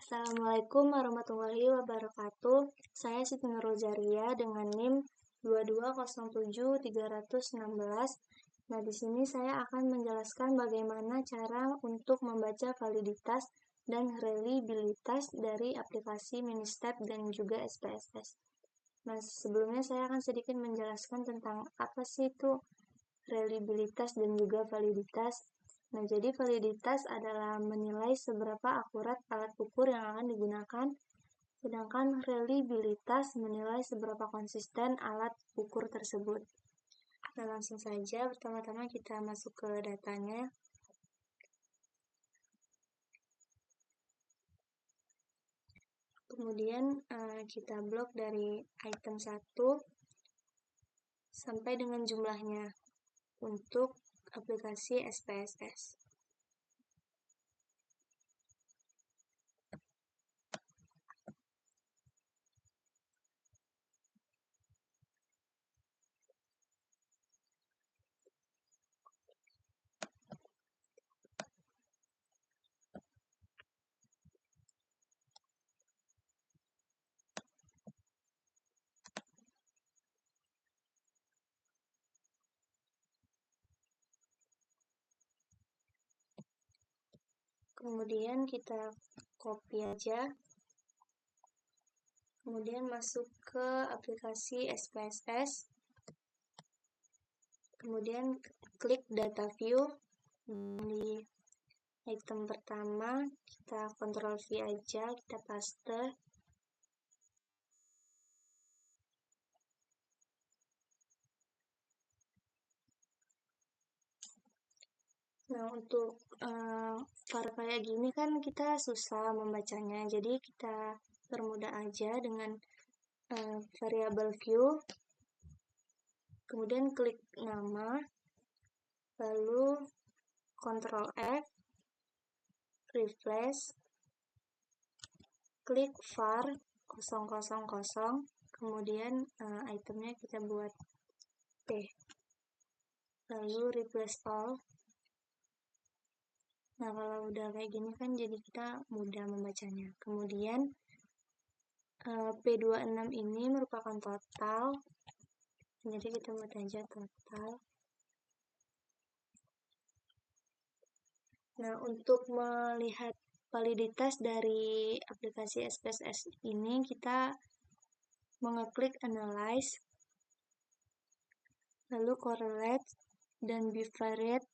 Assalamualaikum warahmatullahi wabarakatuh. Saya Siti Nurrozaria dengan NIM 2207316. Nah, di sini saya akan menjelaskan bagaimana cara untuk membaca validitas dan reliabilitas dari aplikasi Ministep dan juga SPSS. Nah, sebelumnya saya akan sedikit menjelaskan tentang apa sih itu reliabilitas dan juga validitas. Nah, jadi validitas adalah menilai seberapa akurat alat ukur yang akan digunakan, sedangkan reliabilitas menilai seberapa konsisten alat ukur tersebut. Nah, langsung saja, pertama-tama kita masuk ke datanya. Kemudian kita blok dari item 1 sampai dengan jumlahnya untuk aplikasi SPSS. Kemudian kita copy aja. Kemudian masuk ke aplikasi SPSS. Kemudian klik data view. Di item pertama kita Ctrl V aja, kita paste. Nah, untuk var kayak gini kan kita susah membacanya, jadi kita permudah aja dengan variable view. Kemudian klik nama, lalu Ctrl F, refresh, klik var 000, kemudian itemnya kita buat P, lalu replace all. Nah, kalau udah kayak gini kan jadi kita mudah membacanya. Kemudian P26 ini merupakan total, jadi kita buat aja total. Nah, untuk melihat validitas dari aplikasi SPSS ini, kita mengeklik Analyze, lalu Correlate dan Bivariate,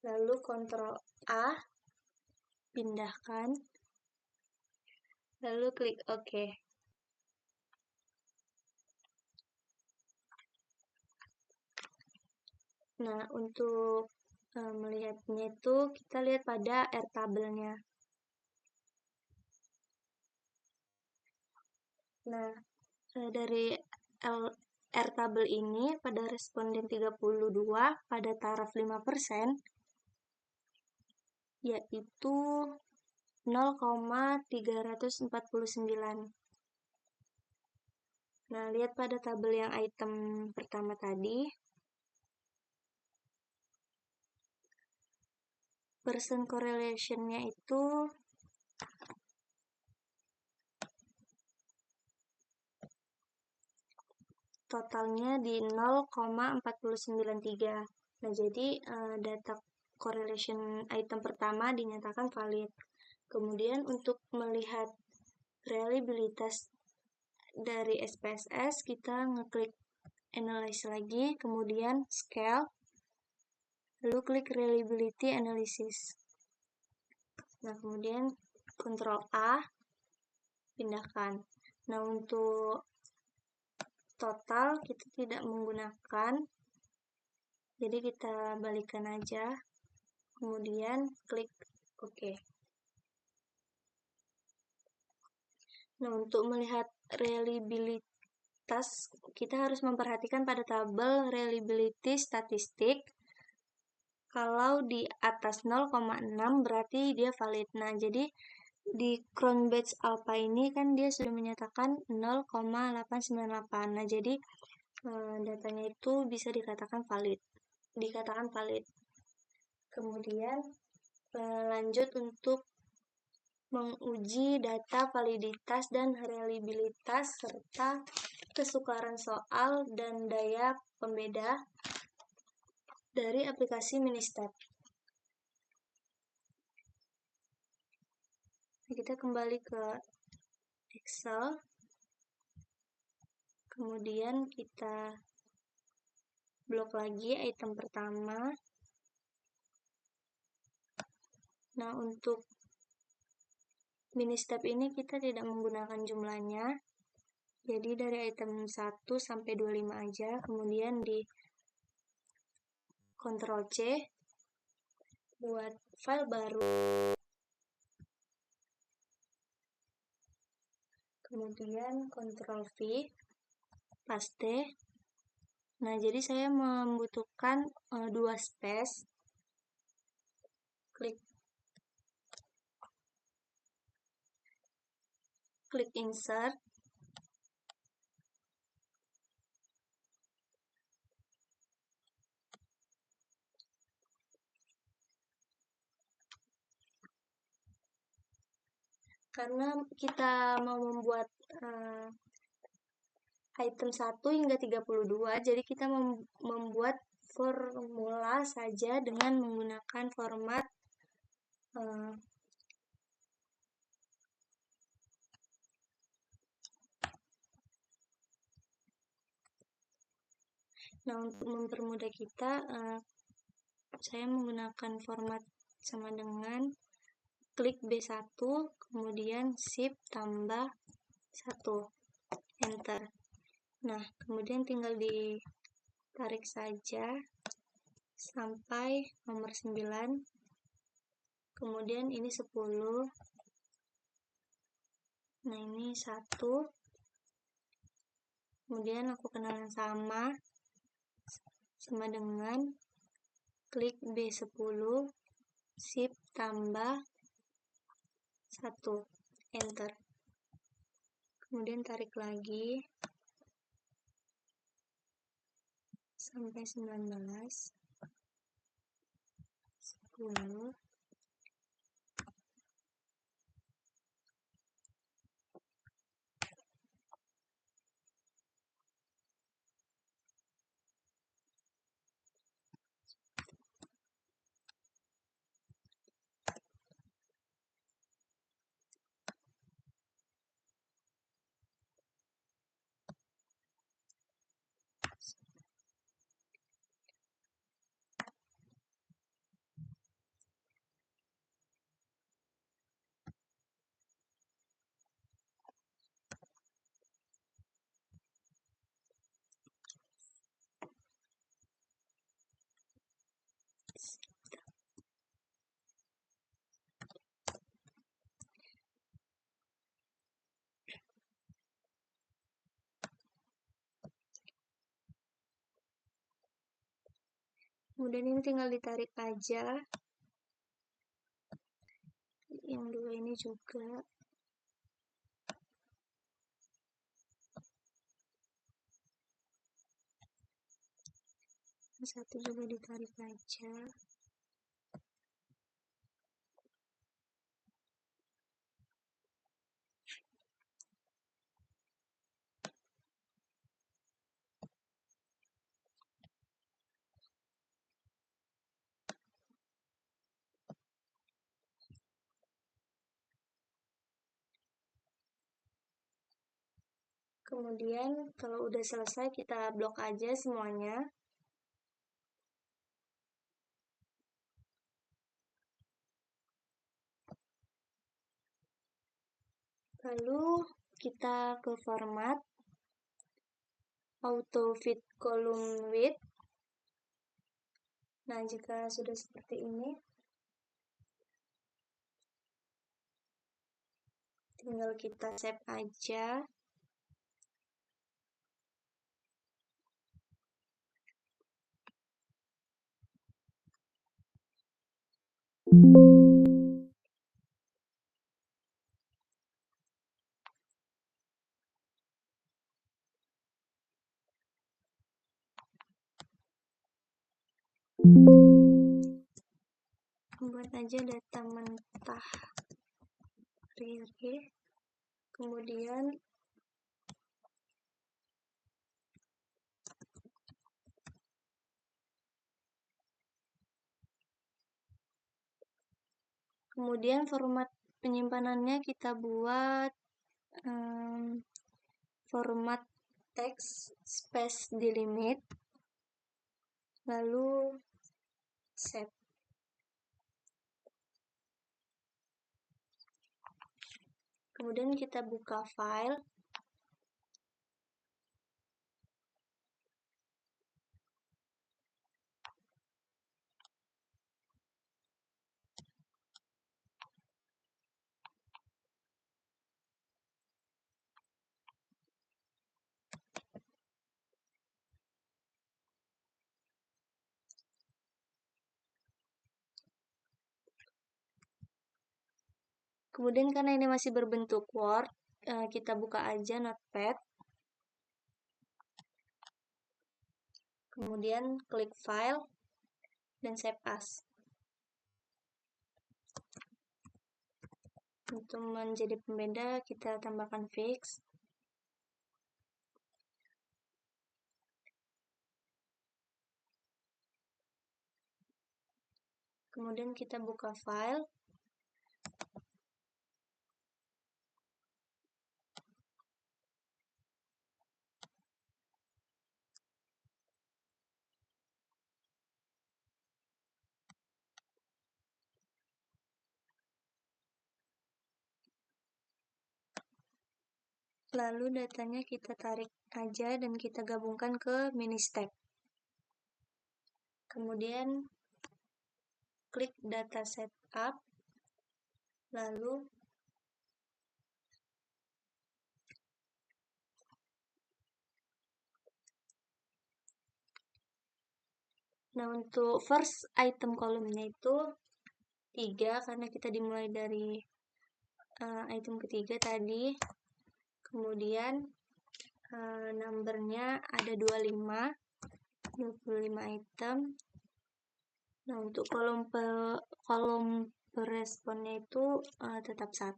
lalu Ctrl A, pindahkan, lalu klik OK. Nah, untuk melihatnya itu kita lihat pada Airtable-nya. Nah, dari Airtable ini pada responden 32 pada taraf 5%, yaitu 0,349. Nah, lihat pada tabel yang item pertama tadi, percent correlation-nya itu totalnya di 0,493. Nah, jadi data correlation item pertama dinyatakan valid. Kemudian untuk melihat reliabilitas dari SPSS, kita ngeklik Analyze lagi, kemudian Scale, lalu klik Reliability Analysis. Nah, kemudian Ctrl A, pindahkan. Nah, untuk total kita tidak menggunakan, jadi kita balikan aja, kemudian klik OK. Nah, untuk melihat reliabilitas, kita harus memperhatikan pada tabel reliability statistik. Kalau di atas 0,6 berarti dia valid. Nah, jadi di Cronbach's Alpha ini kan dia sudah menyatakan 0,898. Nah, jadi datanya itu bisa dikatakan valid. Kemudian lanjut untuk menguji data validitas dan reliabilitas serta kesukaran soal dan daya pembeda dari aplikasi Ministep. Kita kembali ke Excel, kemudian kita blok lagi item pertama. Nah, untuk Ministep ini kita tidak menggunakan jumlahnya, jadi dari item 1 sampai 25 aja, kemudian di Ctrl C, buat file baru, kemudian Ctrl V, paste. Nah, jadi saya membutuhkan 2 space, klik insert, karena kita mau membuat item 1 hingga 32, jadi kita membuat formula saja dengan menggunakan format nah, untuk mempermudah kita, saya menggunakan format sama dengan klik B1, kemudian shift tambah 1, enter. Nah, kemudian tinggal ditarik saja sampai nomor 9, kemudian ini 10, nah ini 1, kemudian aku kenalan sama dengan klik B10, shift tambah 1, enter. Kemudian tarik lagi sampai 19, 10, kemudian ini tinggal ditarik aja, yang 2 ini juga, yang 1 juga ditarik aja. Kemudian kalau udah selesai kita blok aja semuanya. Lalu kita ke format auto fit column width. Nah, jika sudah seperti ini, tinggal kita save aja. Buat aja data mentah. Riri. Kemudian format penyimpanannya kita buat format teks space delimit, lalu save. Kemudian kita buka file. Kemudian karena ini masih berbentuk Word, kita buka aja Notepad. Kemudian klik File dan Save As. Untuk menjadi pembeda, kita tambahkan fix. Kemudian kita buka file. Lalu datanya kita tarik aja dan kita gabungkan ke Ministep. Kemudian klik Data Setup, lalu untuk first item kolomnya itu 3 karena kita dimulai dari item ketiga tadi. Kemudian numbernya ada 25 item. Nah, untuk kolom responnya itu tetap 1.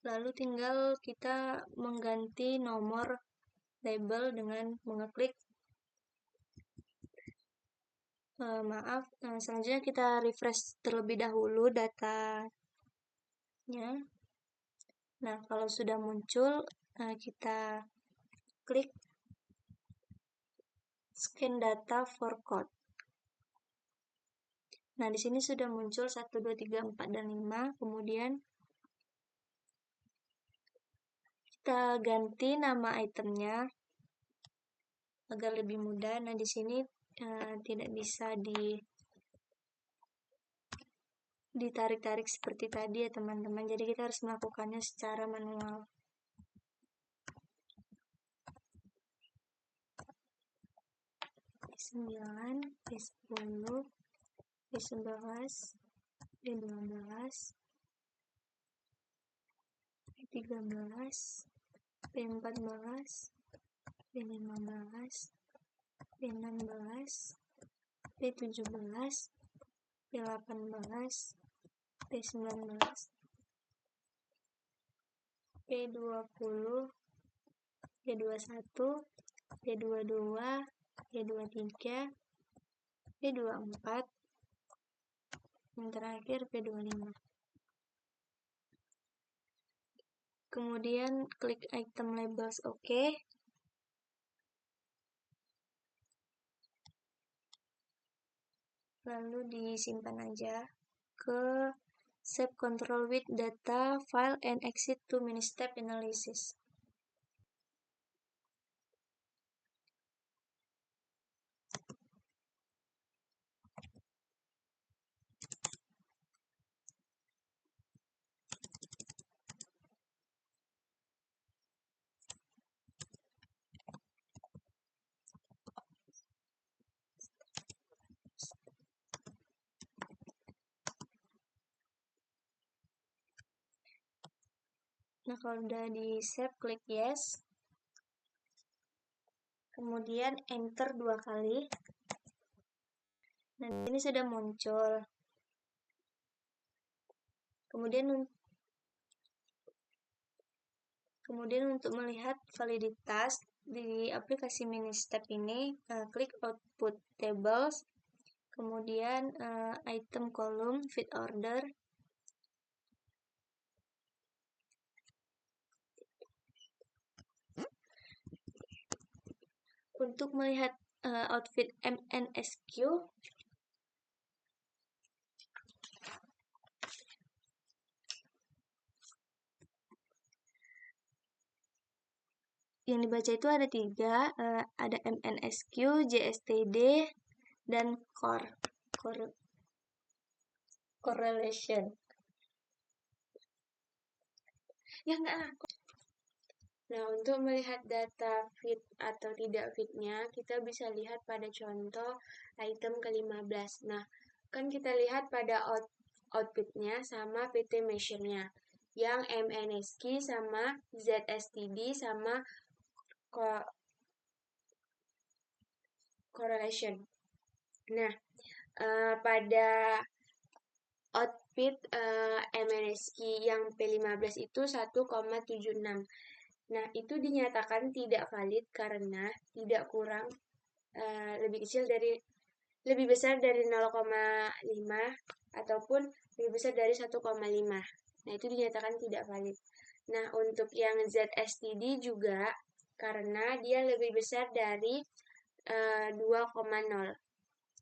Lalu tinggal kita mengganti nomor label dengan mengeklik selanjutnya kita refresh terlebih dahulu datanya. Nah, kalau sudah muncul, kita klik Scan Data for Code. Nah, di sini sudah muncul 1, 2, 3, 4, dan 5. Kemudian kita ganti nama itemnya agar lebih mudah. Nah, di sini tidak bisa ditarik-tarik seperti tadi ya teman-teman. Jadi kita harus melakukannya secara manual. P9, P10, P11, P12, P13, P14, P15, P16, P17, P18, P19, P20, P21, P22, P23, P24, yang terakhir P25. Kemudian klik item labels OK. Lalu disimpan aja ke Save Control with Data File and Exit to Ministep Analysis. Nah, kalau udah di save, klik yes. Kemudian enter 2 kali. Nah, Nah, ini sudah muncul. Kemudian untuk melihat validitas di aplikasi Ministep ini, klik Output Tables, kemudian item column feed order. Untuk melihat outfit MNSQ, yang dibaca itu ada 3, ada MNSQ, JSTD, dan correlation. Nah, untuk melihat data fit atau tidak fitnya, kita bisa lihat pada contoh item ke-15. Nah, kan kita lihat pada outfitnya sama PT measure-nya. Yang MNSQ sama ZSTD sama correlation. Nah, pada outfit MNSQ yang P15 itu 1,76. Nah, itu dinyatakan tidak valid karena tidak kurang lebih besar dari 0,5 ataupun lebih besar dari 1,5. Nah, itu dinyatakan tidak valid. Nah, untuk yang ZSTD juga karena dia lebih besar dari 2,0.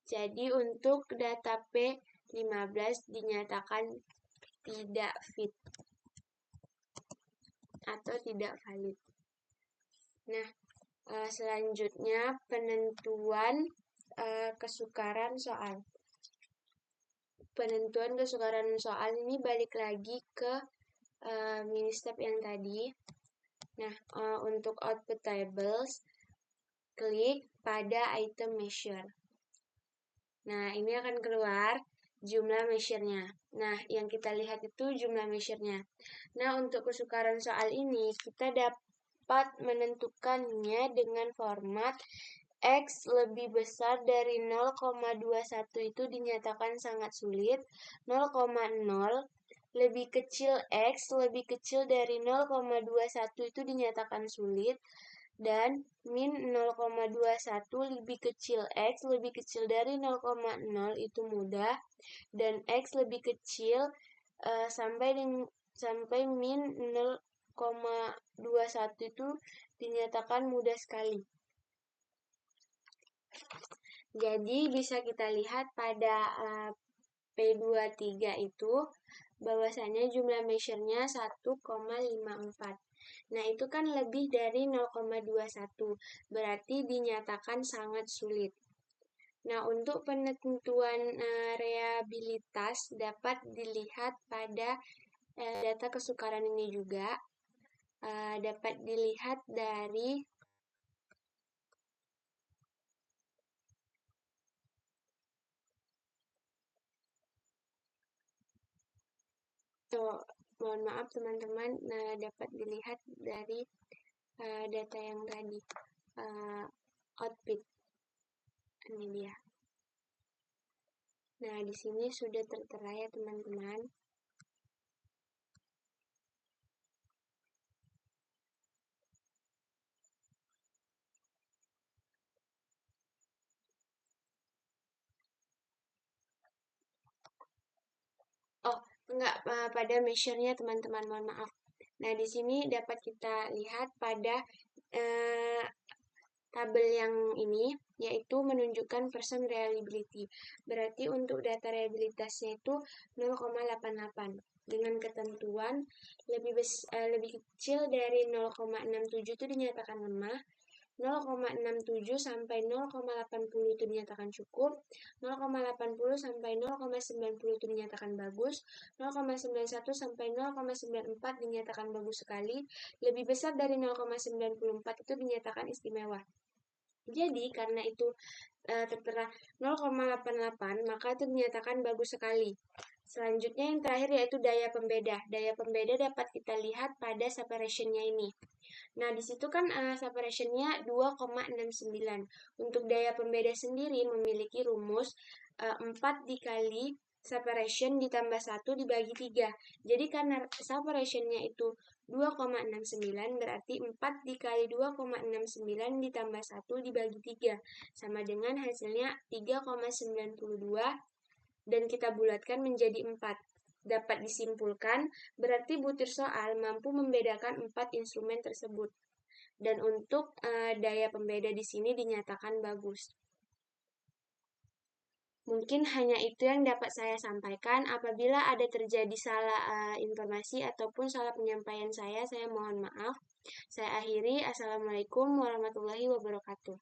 Jadi, untuk data P15 dinyatakan tidak fit atau tidak valid. Nah, selanjutnya penentuan kesukaran soal. Penentuan kesukaran soal ini balik lagi ke Ministep yang tadi. Nah, untuk output tables, klik pada item measure. Nah, ini akan keluar jumlah measure-nya. Nah, yang kita lihat itu jumlah measure-nya. Nah, untuk kesukaran soal ini, kita dapat menentukannya dengan format X lebih besar dari 0,21 itu dinyatakan sangat sulit, 0,0 lebih kecil X lebih kecil dari 0,21 itu dinyatakan sulit, dan min 0,21 lebih kecil X lebih kecil dari 0,0 itu mudah, dan X lebih kecil sampai min 0,21 itu dinyatakan mudah sekali. Jadi bisa kita lihat pada P23 itu bahwasanya jumlah measure-nya 1,54. Nah, itu kan lebih dari 0,21, berarti dinyatakan sangat sulit. Nah, untuk penentuan reliabilitas dapat dilihat pada data kesukaran ini juga. Dapat dilihat dari mohon maaf teman-teman, dapat dilihat dari data yang tadi, output. Ini dia. Nah, di sini sudah tertera ya teman-teman. Enggak, pada measure-nya teman-teman, mohon maaf. Nah, di sini dapat kita lihat pada tabel yang ini, yaitu menunjukkan percent reliability. Berarti untuk data reliabilitasnya itu 0,88. Dengan ketentuan lebih kecil dari 0,67 itu dinyatakan lemah, 0,67 sampai 0,80 itu dinyatakan cukup, 0,80 sampai 0,90 itu dinyatakan bagus, 0,91 sampai 0,94 dinyatakan bagus sekali, lebih besar dari 0,94 itu dinyatakan istimewa. Jadi, karena itu tertera 0,88, maka itu dinyatakan bagus sekali. Selanjutnya yang terakhir yaitu daya pembeda. Daya pembeda dapat kita lihat pada separation-nya ini. Nah, di situ kan separation-nya 2,69. Untuk daya pembeda sendiri memiliki rumus 4 dikali separation ditambah 1 dibagi 3. Jadi karena separationnya itu 2,69, berarti 4 dikali 2,69 ditambah 1 dibagi 3. Sama dengan hasilnya 3,92, dan kita bulatkan menjadi 4. Dapat disimpulkan, berarti butir soal mampu membedakan 4 instrumen tersebut. Dan untuk daya pembeda di sini dinyatakan bagus. Mungkin hanya itu yang dapat saya sampaikan. Apabila ada terjadi salah informasi ataupun salah penyampaian saya mohon maaf. Saya akhiri. Assalamualaikum warahmatullahi wabarakatuh.